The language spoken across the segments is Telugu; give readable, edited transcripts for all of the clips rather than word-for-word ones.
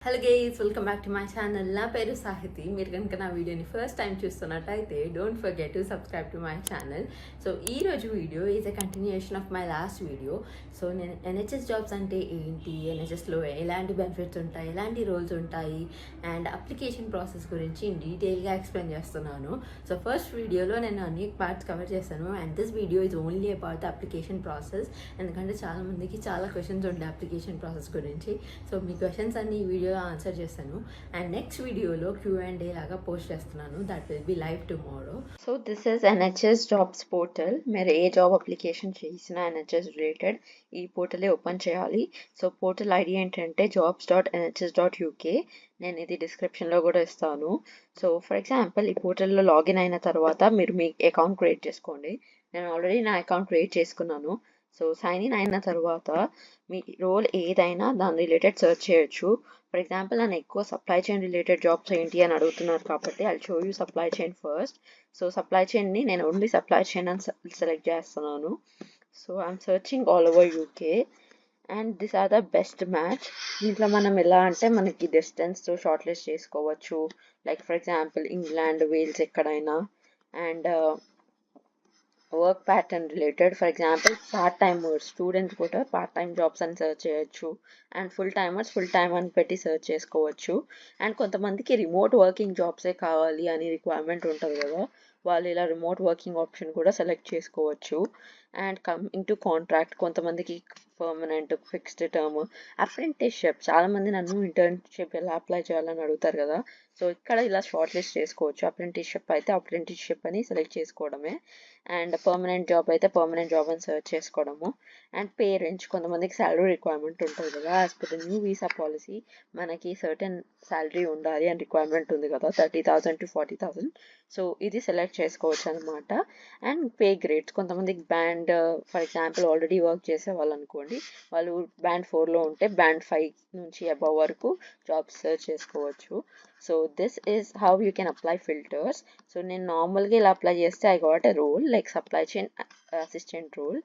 Hello guys, welcome back to my channel. నా పేరు సాహితి. మీరు కనుక నా వీడియోని ఫస్ట్ టైం చూస్తున్నట్టయితే don't forget to subscribe to my channel. So ఈ రోజు video is a continuation of my last video. So నేను ఎన్హెచ్ఎస్ జాబ్స్ అంటే ఏంటి, ఎన్హెచ్ఎస్లో ఎలాంటి బెనిఫిట్స్ ఉంటాయి, ఎలాంటి రోల్స్ ఉంటాయి అండ్ అప్లికేషన్ ప్రాసెస్ గురించి డీటెయిల్గా ఎక్స్ప్లెయిన్ చేస్తున్నాను. సో ఫస్ట్ వీడియోలో నేను అన్ని పార్ట్స్ కవర్ చేశాను and this video is only about the application process. ఎందుకంటే చాలామందికి చాలా క్వశ్చన్స్ ఉంటాయి అప్లికేషన్ ప్రాసెస్ గురించి. సో మీ క్వశ్చన్స్ అన్ని ఈ వీడియో ఆన్సర్ చేస్తాను అండ్ నెక్స్ట్ వీడియోలో Q&A లాగా పోస్ట్ చేస్తున్నాను. That will be live tomorrow. So this is NHS jobs portal. మీరు ఏ జాబ్ అప్లికేషన్ చేసినా ఎన్హెచ్ఎస్ రిలేటెడ్ ఈ పోర్టలే ఓపెన్ చేయాలి. సో పోర్టల్ ఐడి ఏంటంటే jobs.nhs.uk. నేను ఇది డిస్క్రిప్షన్లో కూడా ఇస్తాను. సో ఫర్ ఎగ్జాంపుల్ ఈ పోర్టల్లో లాగిన్ అయిన తర్వాత మీరు మీ అకౌంట్ క్రియేట్ చేసుకోండి. నేను ఆల్రెడీ నా అకౌంట్ క్రియేట్ చేసుకున్నాను. సో సైన్ ఇన్ అయిన తర్వాత మీ రోల్ ఏదైనా దాని రిలేటెడ్ సెర్చ్ చేయొచ్చు. ఫర్ ఎగ్జాంపుల్ నన్ను ఎక్కువ సప్లై చైన్ రిలేటెడ్ జాబ్స్ ఏంటి అని అడుగుతున్నారు కాబట్టి I show you supply chain first. So supply చైన్ని నేను ఓన్లీ సప్లై చైన్ అని సెలెక్ట్ చేస్తున్నాను. So I'm searching all over UK and this are the best match. దీంట్లో మనం ఎలా అంటే మనకి డిస్టెన్స్తో షార్ట్ లిస్ట్ చేసుకోవచ్చు. Like for example England, Wales ఎక్కడైనా. And work pattern related, for example part timers students కూడా పార్ట్ టైం జాబ్స్ అని సెర్చ్ చేయొచ్చు and full timers full time అని పెట్టి సెర్చ్ చేసుకోవచ్చు. అండ్ కొంతమందికి రిమోట్ వర్కింగ్ జాబ్సే కావాలి అని రిక్వైర్మెంట్ ఉంటుంది కదా, వాళ్ళు ఇలా రిమోట్ వర్కింగ్ ఆప్షన్ కూడా సెలెక్ట్ చేసుకోవచ్చు. అండ్ కమింగ్ టు కాంట్రాక్ట్, కొంతమందికి పర్మనెంట్, ఫిక్స్డ్ టర్మ్, అప్రెంటిస్షిప్. చాలామంది నన్ను ఇంటర్న్షిప్ ఎలా అప్లై చేయాలని అడుగుతారు కదా, సో ఇక్కడ ఇలా షార్ట్ లిస్ట్ చేసుకోవచ్చు. అప్రెంటిస్షిప్ అయితే అప్రెంటిస్షిప్ అని సెలెక్ట్ చేసుకోవడమే అండ్ పర్మనెంట్ జాబ్ అయితే పర్మనెంట్ జాబ్ అని సెర్చ్ చేసుకోవడము. అండ్ పే రేంజ్, కొంతమందికి శాలరీ రిక్వైర్మెంట్ ఉంటుంది కదా, as per the new visa policy మనకి సర్టెన్ శాలరీ ఉండాలి అని రిక్వైర్మెంట్ ఉంది కదా, 30,000 to 40,000. సో ఇది సెలెక్ట్ చేసుకోవచ్చు అనమాట. అండ్ పే గ్రేడ్స్, కొంతమందికి band, for example already work చేసే వాళ్ళు అనుకోండి, వాళ్ళు బ్యాండ్ 4లో ఉంటే బ్యాండ్ 5 నుంచి అబవ్ వరకు జాబ్స్ సెర్చ్ చేసుకోవచ్చు. So this is how you can apply filters. So నేను నార్మల్గా ఇలా అప్లై చేస్తే I got a role like supply chain assistant role.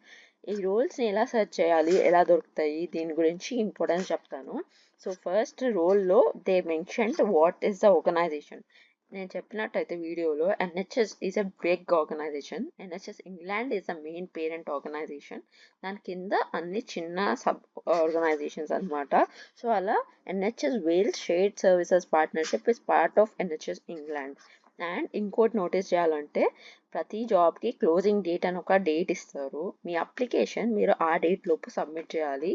ఈ రోల్స్ని ఎలా సెర్చ్ చేయాలి, ఎలా దొరుకుతాయి, దీని గురించి ఇంపార్టెన్స్ చెప్తాను. సో ఫస్ట్ రోల్లో they mentioned what is the organization. నేను చెప్పినట్టయితే వీడియోలో NHS is a big organization. NHS England is the main parent organization. దాని కింద అన్ని చిన్న సబ్ ఆర్గనైజేషన్స్ అనమాట. సో అలా NHS Wales shared services partnership is part of NHS England. And ఇంకోటి నోటీస్ చేయాలంటే ప్రతి జాబ్కి క్లోజింగ్ డేట్ అని ఒక డేట్ ఇస్తారు. మీ అప్లికేషన్ మీరు ఆ డేట్ లోపు సబ్మిట్ చేయాలి.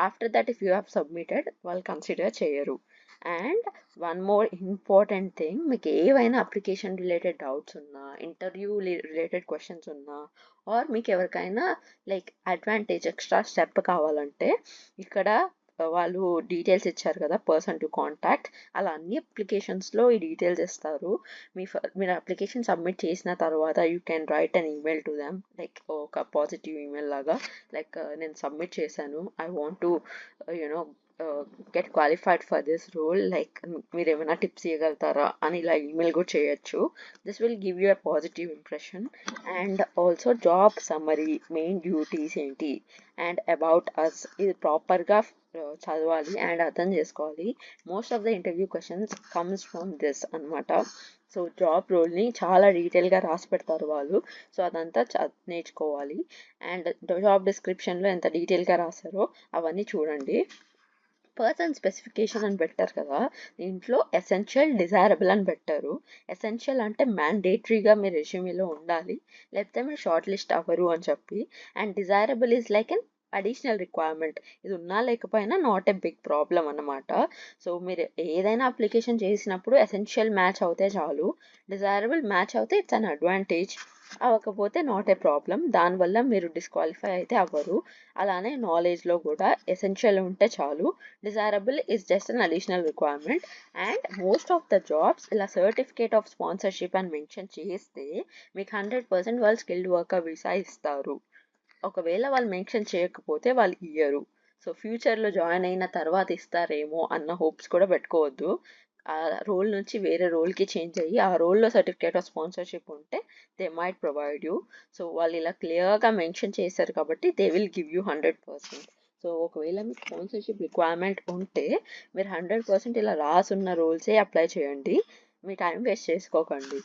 After that if you have submitted వాళ్ళు కన్సిడర్ చేయరు. And one more important thing, మీకు ఏవైనా అప్లికేషన్ రిలేటెడ్ డౌట్స్ ఉన్నా, ఇంటర్వ్యూ రిలేటెడ్ క్వశ్చన్స్ ఉన్నా, ఆర్ మీకు ఎవరికైనా లైక్ అడ్వాంటేజ్ ఎక్స్ట్రా స్టెప్ కావాలంటే ఇక్కడ వాళ్ళు డీటెయిల్స్ ఇచ్చారు కదా, పర్సన్ టు కాంటాక్ట్, అలా అన్ని అప్లికేషన్స్లో ఈ డీటెయిల్స్ ఇస్తారు. మీరు అప్లికేషన్ సబ్మిట్ చేసిన తర్వాత you can write an email to them, like ఒక పాజిటివ్ ఈమెయిల్ లాగా, లైక్ నేను సబ్మిట్ చేశాను, I want to you know get qualified for this role, like మీరు ఏమైనా టిప్స్ ఇవ్వగలుగుతారా అని ఇలా ఈమెయిల్ కూడా చేయొచ్చు. This will give you a positive impression. And also job summary, main duties ఏంటి అండ్ అబౌట్ అస్, ఇది ప్రాపర్గా చదవాలి అండ్ అర్థం చేసుకోవాలి. Most of the interview questions comes from this అనమాట. సో జాబ్ రోల్ని చాలా డీటెయిల్గా రాసి పెడతారు వాళ్ళు, సో అదంతా నేర్చుకోవాలి. అండ్ జాబ్ డిస్క్రిప్షన్లో ఎంత డీటెయిల్గా రాశారో అవన్నీ చూడండి. పర్సన్ స్పెసిఫికేషన్ అని పెట్టారు కదా, దీంట్లో ఎసెన్షియల్, డిజైరబుల్ అని పెట్టారు. ఎసెన్షియల్ అంటే మ్యాండేటరీగా మీ రెజ్యూమేలో ఉండాలి, లేకపోతే మీరు షార్ట్ లిస్ట్ అవ్వరు అని చెప్పి. And desirable is like an additional requirement, ఇది ఉన్నా లేకపోయినా నాట్ ఎ బిగ్ ప్రాబ్లం అన్నమాట. సో మీరు ఏదైనా అప్లికేషన్ చేసినప్పుడు ఎసెన్షియల్ మ్యాచ్ అవుతే చాలు, డిజైరబుల్ మ్యాచ్ అవుతే ఇట్స్ అన్ అడ్వాంటేజ్, అవ్వకపోతే నాట్ ఏ ప్రాబ్లం, దానివల్ల మీరు డిస్క్వాలిఫై అయితే అవ్వరు. అలానే నాలెడ్జ్లో కూడా ఎసెన్షియల్ ఉంటే చాలు, desirable is just an additional requirement. And most of the jobs ఇలా సర్టిఫికేట్ ఆఫ్ స్పాన్సర్షిప్ అని మెన్షన్ చేస్తే మీకు 100% వాళ్ళు స్కిల్డ్ వర్కర్ వీసా ఇస్తారు. ఒకవేళ వాళ్ళు మెన్షన్ చేయకపోతే వాళ్ళు ఇయ్యరు. సో ఫ్యూచర్లో జాయిన్ అయిన తర్వాత ఇస్తారేమో అన్న హోప్స్ కూడా పెట్టుకోవద్దు. ఆ రోల్ నుంచి వేరే రోల్కి చేంజ్ అయ్యి ఆ రోల్లో సర్టిఫికేట్ ఆఫ్ స్పాన్సర్షిప్ ఉంటే they might provide you. So వాళ్ళు ఇలా క్లియర్గా మెన్షన్ చేశారు కాబట్టి they will give you 100%. So ఒకవేళ మీకు స్పాన్సర్షిప్ రిక్వైర్మెంట్ ఉంటే మీరు 100% ఇలా రాసున్న రోల్సే అప్లై చేయండి, మీ టైం వేస్ట్ చేసుకోకండి.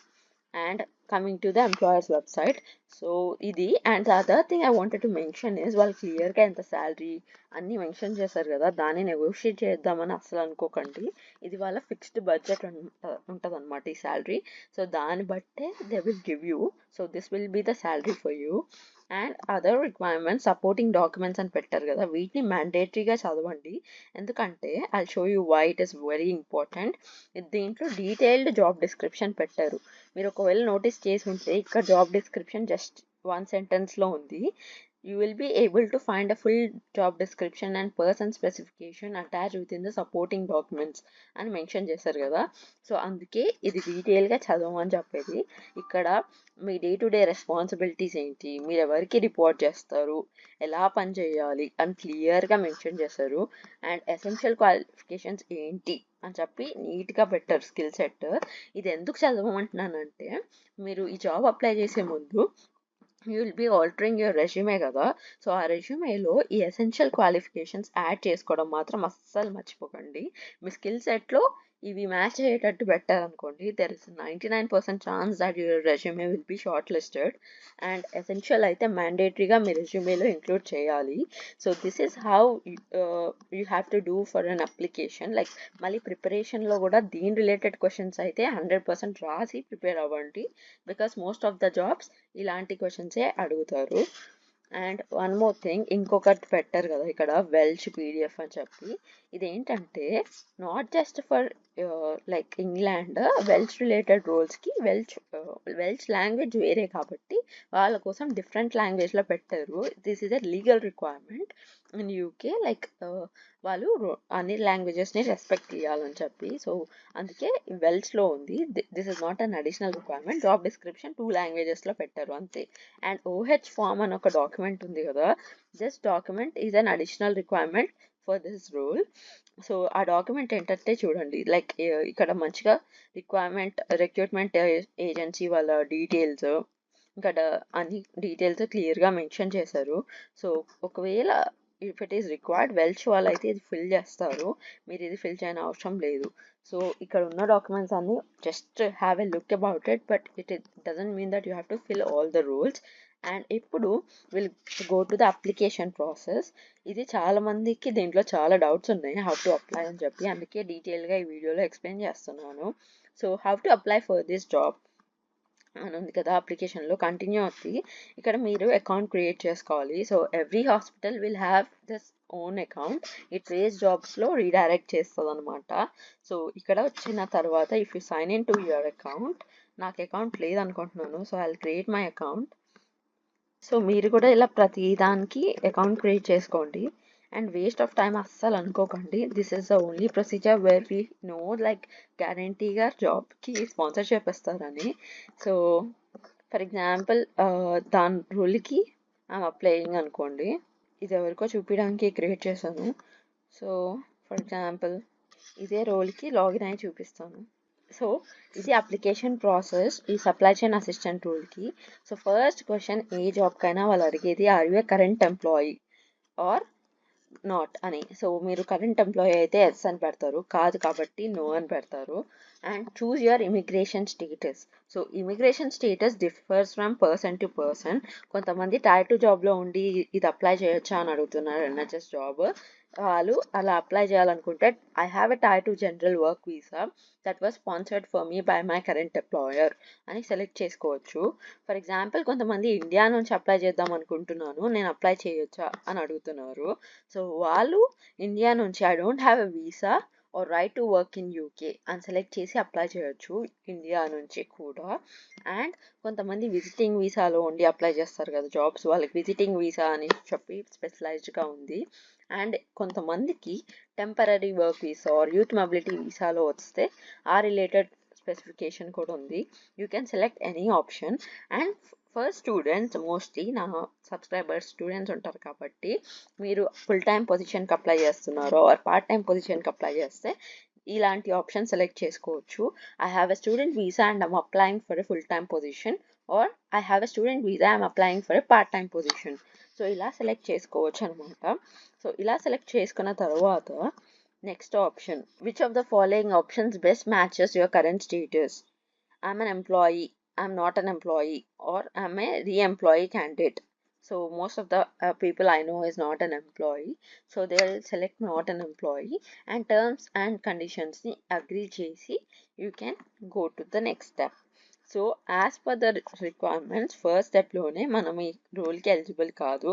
And coming to the employer's website, so ఇది and the other thing I wanted to mention is వాళ్ళు క్లియర్గా ఎంత శాలరీ అన్నీ మెన్షన్ చేశారు కదా, దాన్ని నెగోషియేట్ చేద్దామని అసలు అనుకోకండి. ఇది వాళ్ళ ఫిక్స్డ్ బడ్జెట్ ఉంటుంది అనమాట ఈ శాలరీ. సో దాన్ని బట్టే they will give you, so this will be the salary for you. And other requirements supporting documents అని పెట్టారు కదా, వీటిని మ్యాండేటరీగా చదవండి. ఎందుకంటే I show you why it is very important. దీంట్లో డీటెయిల్డ్ జాబ్ డిస్క్రిప్షన్ పెట్టారు. మీరు ఒకవేళ నోటీస్ చేసి ఉంటే ఇక్కడ జాబ్ డిస్క్రిప్షన్ జస్ట్ 1 సెంటెన్స్లో ఉంది. You will be able to find a full job description and person specification attached within the supporting documents అని మెన్షన్ చేశారు కదా. సో అందుకే ఇది డీటెయిల్గా చదవమని చెప్పేది. ఇక్కడ మీ డే టు డే రెస్పాన్సిబిలిటీస్ ఏంటి, మీరు ఎవరికి రిపోర్ట్ చేస్తారు, ఎలా పని చేయాలి అని క్లియర్గా మెన్షన్ చేశారు. అండ్ ఎసెన్షియల్ క్వాలిఫికేషన్స్ ఏంటి అని చెప్పి నీట్గా పెట్టారు స్కిల్ సెట్. ఇది ఎందుకు చదవమంటున్నానంటే, మీరు ఈ జాబ్ అప్లై చేసే ముందు you will be altering your resume కదా. సో ఆ రెజ్యూమేలో ఈ ఎసెన్షియల్ క్వాలిఫికేషన్స్ యాడ్ చేసుకోవడం మాత్రం అస్సలు మర్చిపోకండి. మీ స్కిల్ సెట్లో ఇవి మ్యాచ్ అయ్యేటట్టు పెట్టారనుకోండి, there is 99% chance that your resume will be shortlisted. And essential అయితే మ్యాండేటరీగా మీ రెజ్యూమేలో ఇంక్లూడ్ చేయాలి. So this is how you have to do for an application. Like మళ్ళీ ప్రిపరేషన్లో కూడా దీని రిలేటెడ్ క్వశ్చన్స్ అయితే 100% రాసి ప్రిపేర్ అవ్వండి, because most of the jobs ఇలాంటి క్వశ్చన్సే అడుగుతారు. అండ్ వన్ మోర్ థింగ్, ఇంకొకటి పెట్టారు కదా ఇక్కడ వెల్చ్ పీడిఎఫ్ అని చెప్పి. ఇదేంటంటే not just for like England Welsh related రోల్స్కి వెల్చ్ లాంగ్వేజ్ వేరే కాబట్టి వాళ్ళ కోసం డిఫరెంట్ లాంగ్వేజ్లో పెట్టారు. This is a legal requirement in UK. Like వాళ్ళు అన్ని లాంగ్వేజెస్ని రెస్పెక్ట్ ఇవ్వాలని చెప్పి, సో అందుకే వెల్చ్లో ఉంది. This is not an additional requirement. Job description 2 లాంగ్వేజెస్లో పెట్టారు అంతే. అండ్ ఓహెచ్ ఫామ్ అని ఒక డాక్యుమెంట్ ఉంది కదా, this document is an additional requirement for this role. So ఆ డాక్యుమెంట్ ఏంటంటే చూడండి, లైక్ ఇక్కడ మంచిగా రిక్రూట్మెంట్ ఏజెన్సీ వాళ్ళ డీటెయిల్స్, ఇక్కడ అన్ని డీటెయిల్స్ క్లియర్గా మెన్షన్ చేశారు. సో ఒకవేళ if it is required Welch వాళ్ళు అయితే ఇది ఫిల్ చేస్తారు, మీరు ఇది ఫిల్ చేయని అవసరం లేదు. సో ఇక్కడ ఉన్న డాక్యుమెంట్స్ అన్ని just have a look about it, but it doesn't mean that you have to fill all the rules. And ఇప్పుడు will go to the application process. ఇది చాలా మందికి దీంట్లో చాలా డౌట్స్ ఉన్నాయి హౌ టు అప్లై అని చెప్పి, అందుకే డీటెయిల్గా ఈ వీడియోలో ఎక్స్ప్లెయిన్ చేస్తున్నాను. So how to apply for this job అని ఉంది కదా, అప్లికేషన్లో కంటిన్యూ అవుతుంది. ఇక్కడ మీరు అకౌంట్ క్రియేట్ చేసుకోవాలి. So every hospital will have this own account. ఈ ట్రేస్ జాబ్స్లో రీడైరెక్ట్ చేస్తుంది అనమాట. సో ఇక్కడ వచ్చిన తర్వాత if you sign in to your account, నాకు అకౌంట్ లేదనుకుంటున్నాను, so I will create my account. So మీరు కూడా ఇలా ప్రతి దానికి అకౌంట్ క్రియేట్ చేసుకోండి. అండ్ వేస్ట్ ఆఫ్ టైం అస్సలు అనుకోకండి. This is the only procedure where we know like గ్యారంటీగా జాబ్కి స్పాన్సర్షిప్ ఇస్తారని. సో ఫర్ ఎగ్జాంపుల్ దాని రూల్కి ఐఎమ్ అప్లయింగ్ అనుకోండి, ఇది ఎవరికో చూపించడానికి క్రియేట్ చేశాను. సో ఫర్ ఎగ్జాంపుల్ ఇదే రోల్కి లాగిన్ అయ్యి చూపిస్తాను. సో ఇది అప్లికేషన్ ప్రాసెస్ ఈ సప్లై చైన్ అసిస్టెంట్ రూల్కి. సో ఫస్ట్ క్వశ్చన్ ఏ జాబ్కైనా వాళ్ళు అడిగేది are you a current employee or not అని. సో మీరు కరెంట్ ఎంప్లాయీ అయితే ఎస్ అని పెడతారు, కాదు కాబట్టి నో అని పెడతారు. And choose your immigration status. So immigration status differs from person to person. కొంతమంది టైర్ 2 జాబ్లో ఉండి ఇది అప్లై చేయొచ్చా అని అడుగుతున్నారు ఎన్హెచ్ఎస్ జాబ్. వాళ్ళు అలా అప్లై చేయాలనుకుంటే I have a tier 2 general work visa that was sponsored for me by my current employer అని సెలెక్ట్ చేసుకోవచ్చు. ఫర్ ఎగ్జాంపుల్ కొంతమంది ఇండియా నుంచి అప్లై చేద్దాం అనుకుంటున్నాను, నేను అప్లై చేయొచ్చా అని అడుగుతున్నారు. సో వాళ్ళు ఇండియా నుంచి I don't have a visa or right to work in UK అని సెలెక్ట్ చేసి అప్లై చేయొచ్చు ఇండియా నుంచి కూడా. అండ్ కొంతమంది విజిటింగ్ వీసాలో ఉండి అప్లై చేస్తారు కదా జాబ్స్, వాళ్ళకి విజిటింగ్ వీసా అని చెప్పి స్పెషలైజ్డ్గా ఉంది. అండ్ కొంతమందికి temporary work visa or youth mobility వీసాలో వస్తే ఆ రిలేటెడ్ స్పెసిఫికేషన్ కూడా ఉంది. You can select any option. And for students, mostly నా సబ్స్క్రైబర్స్ స్టూడెంట్స్ ఉంటారు కాబట్టి మీరు ఫుల్ టైం పొజిషన్కి అప్లై చేస్తున్నారో ఆర్ పార్ట్ టైం పొజిషన్కి అప్లై చేస్తే ఇలాంటి ఆప్షన్ సెలెక్ట్ చేసుకోవచ్చు. I have a student visa and I'm applying for a full time position, or I have a student visa, I'm applying for a part-time position. So ఇలా సెలెక్ట్ చేసుకోవచ్చు అనమాట. సో ఇలా సెలెక్ట్ చేసుకున్న తర్వాత next option, which of the following options best matches your current status? I'm an employee, I'm not an employee, or I'm a re-employee candidate. So most of the people I know is not an employee, so they'll select not an employee, and terms and conditions ni agree chesi you can go to the next step. So as per the requirements first స్టెప్లోనే మనం ఈ రోల్కి ఎలిజిబుల్ కాదు.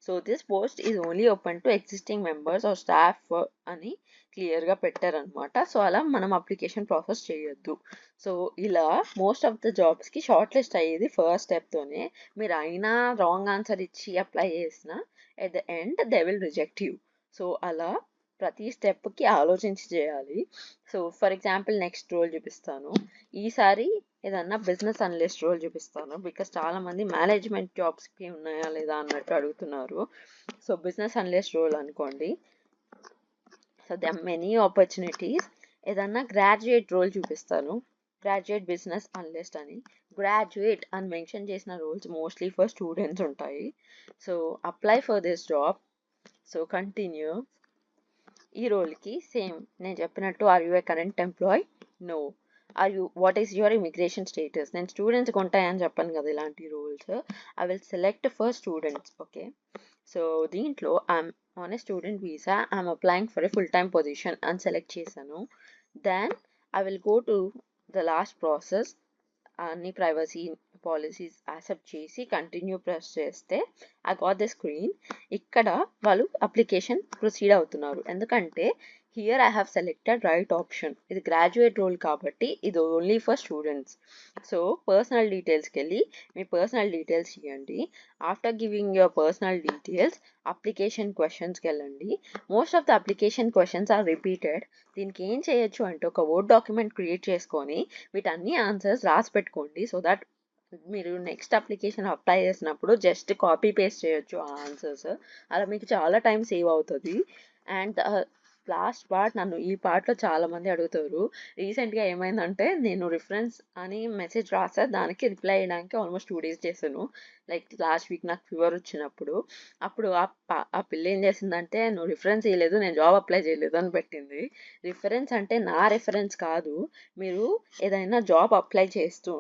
So this post is only open to existing members or staff అని క్లియర్గా పెట్టారనమాట. సో అలా మనం అప్లికేషన్ ప్రాసెస్ చేయొద్దు. సో ఇలా మోస్ట్ ఆఫ్ ద జాబ్స్కి షార్ట్ లిస్ట్ అయ్యేది ఫస్ట్ స్టెప్తోనే. మీరు అయినా రాంగ్ ఆన్సర్ ఇచ్చి అప్లై చేసినా at the end they will reject you. So అలా ప్రతి స్టెప్కి ఆలోచించి చేయాలి. So for example next role చూపిస్తాను. ఈసారి ఏదన్నా బిజినెస్ అనలిస్ట్ రోల్ చూపిస్తాను, బికాస్ చాలామంది మేనేజ్మెంట్ జాబ్స్కి ఉన్నాయా లేదా అన్నట్టు అడుగుతున్నారు. సో బిజినెస్ అనలిస్ట్ రోల్ అనుకోండి. So they are many opportunities. ఏదన్నా గ్రాడ్యుయేట్ రోల్ చూపిస్తాను, గ్రాడ్యుయేట్ బిజినెస్ అనలిస్ట్ అని. గ్రాడ్యుయేట్ అని మెన్షన్ చేసిన రోల్స్ మోస్ట్లీ ఫర్ స్టూడెంట్స్ ఉంటాయి. So apply for this job. So continue. ఈ రోల్కి సేమ్ నేను చెప్పినట్టు, are you a current employee? No. Are you, what is your immigration status? నేను స్టూడెంట్స్కి ఉంటాయని చెప్పాను కదా ఇలాంటి రోల్స్. I will select for students. Okay, so దీంట్లో I'm on a student visa, I'm applying for a full time position అని సెలెక్ట్ చేశాను. Then I will go to the last process. అన్ని ప్రైవసీ పాలసీస్ యాక్సెప్ట్ చేసి కంటిన్యూ ప్రెస్ చేస్తే ఐ గాట్ ద స్క్రీన్. ఇక్కడ వాళ్ళు అప్లికేషన్ ప్రొసీడ్ అవుతున్నారు, ఎందుకంటే here I have selected right option. ఇది గ్రాడ్యుయేట్ రోల్ కాబట్టి ఇది only for students. So personal డీటెయిల్స్కి వెళ్ళి మీ పర్సనల్ డీటెయిల్స్ ఇవ్వండి. After giving your personal details application క్వశ్చన్స్కి వెళ్ళండి. Most of the application questions are repeated. దీనికి ఏం చేయొచ్చు అంటే ఒక వర్డ్ డాక్యుమెంట్ క్రియేట్ చేసుకొని వీటన్ని ఆన్సర్స్ రాసి పెట్టుకోండి. సో దట్ మీరు నెక్స్ట్ అప్లికేషన్ అప్లై చేసినప్పుడు జస్ట్ కాపీ పేస్ట్ చేయొచ్చు ఆ ఆన్సర్స్. అలా మీకు చాలా టైం సేవ్ అవుతుంది. అండ్ లాస్ట్ పార్ట్, నన్ను ఈ పార్ట్లో చాలామంది అడుగుతారు. రీసెంట్గా ఏమైందంటే నేను రిఫరెన్స్ అని మెసేజ్ రాసా, దానికి రిప్లై చేయడానికి ఆల్మోస్ట్ 2 days చేశాను. లైక్ లాస్ట్ వీక్ నాకు ఫీవర్ వచ్చినప్పుడు. అప్పుడు ఆ పిల్ల ఏం చేసిందంటే, నువ్వు రిఫరెన్స్ ఇవ్వలేదు, నేను జాబ్ అప్లై చేయలేదు అని పెట్టింది. రిఫరెన్స్ అంటే నా రిఫరెన్స్ కాదు. మీరు ఏదైనా జాబ్ అప్లై చేస్తూ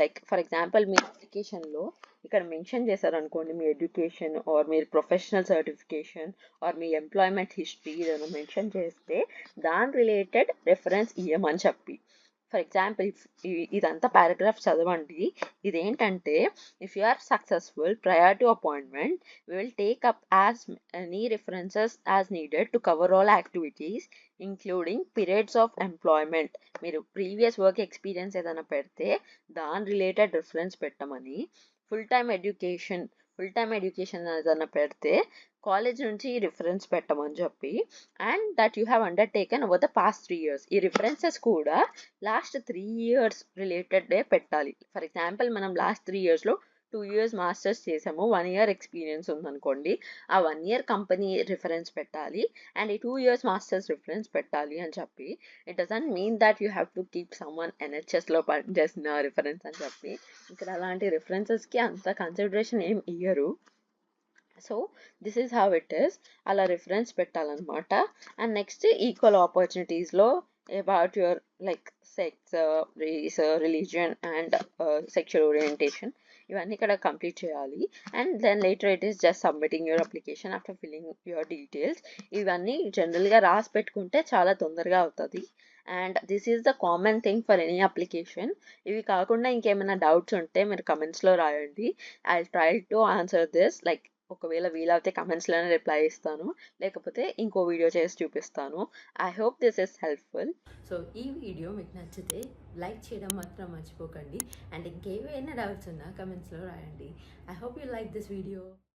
లైక్ ఫర్ ఎగ్జాంపుల్ మీ అప్లికేషన్లో ఇక్కడ మెన్షన్ చేశారనుకోండి, మీ ఎడ్యుకేషన్ ఆర్ మీరు ప్రొఫెషనల్ సర్టిఫికేషన్ ఆర్ మీ ఎంప్లాయ్మెంట్ హిస్టరీ ఏదైనా మెన్షన్ చేస్తే దాని రిలేటెడ్ రెఫరెన్స్ ఇవ్వమని చెప్పి. ఫర్ ఎగ్జాంపుల్ ఇదంతా పారాగ్రాఫ్ చదవండి. ఇదేంటంటే, if you are successful prior to appointment we will take up as many references as needed to cover all activities including periods of employment. మీరు ప్రీవియస్ వర్క్ ఎక్స్పీరియన్స్ ఏదైనా పెడితే దాని రిలేటెడ్ రిఫరెన్స్ పెట్టమని. ఫుల్ టైమ్ ఎడ్యుకేషన్ ఏదైనా పెడితే కాలేజ్ నుంచి రిఫరెన్స్ పెట్టమని చెప్పి. And that you have undertaken over the past 3 years. ఈ రిఫరెన్సెస్ కూడా లాస్ట్ 3 years రిలేటెడే పెట్టాలి. ఫర్ ఎగ్జాంపుల్ మనం లాస్ట్ 3 yearsలో 2 years మాస్టర్స్ చేసాము, 1 year ఎక్స్పీరియన్స్ ఉందనుకోండి, ఆ 1 year కంపెనీ రిఫరెన్స్ పెట్టాలి అండ్ ఈ 2 years మాస్టర్స్ రిఫరెన్స్ పెట్టాలి అని చెప్పి. It doesn't mean that you have to keep someone ఎన్హెచ్ఎస్లో పనిచేసిన రిఫరెన్స్ అని చెప్పి. ఇక్కడ అలాంటి రిఫరెన్సెస్కి అంత కన్సిడరేషన్ ఏం ఇయ్యరు. So this is how it is. అలా రిఫరెన్స్ పెట్టాలన్నమాట. అండ్ నెక్స్ట్ ఈక్వల్ ఆపర్చునిటీస్లో about your like sex, race, religion and sexual orientation ఇవన్నీ ఇక్కడ కంప్లీట్ చేయాలి. And then later it is just submitting your application after filling your details. ఇవన్నీ జనరల్గా రాసి పెట్టుకుంటే చాలా తొందరగా అవుతుంది. And this is the common thing for any application. ఇవి కాకుండా ఇంకేమైనా డౌట్స్ ఉంటే మీరు కమెంట్స్లో రాయండి. I try to answer this. Like ఒకవేళ వీలైతే కమెంట్స్లోనే రిప్లై ఇస్తాను, లేకపోతే ఇంకో వీడియో చేసి చూపిస్తాను. I hope this is helpful. So ఈ వీడియో మీకు నచ్చితే లైక్ చేయడం మాత్రం మర్చిపోకండి. అండ్ ఇంకేమైనా డౌట్స్ ఉన్నా కమెంట్స్లో రాయండి. I hope you like this video.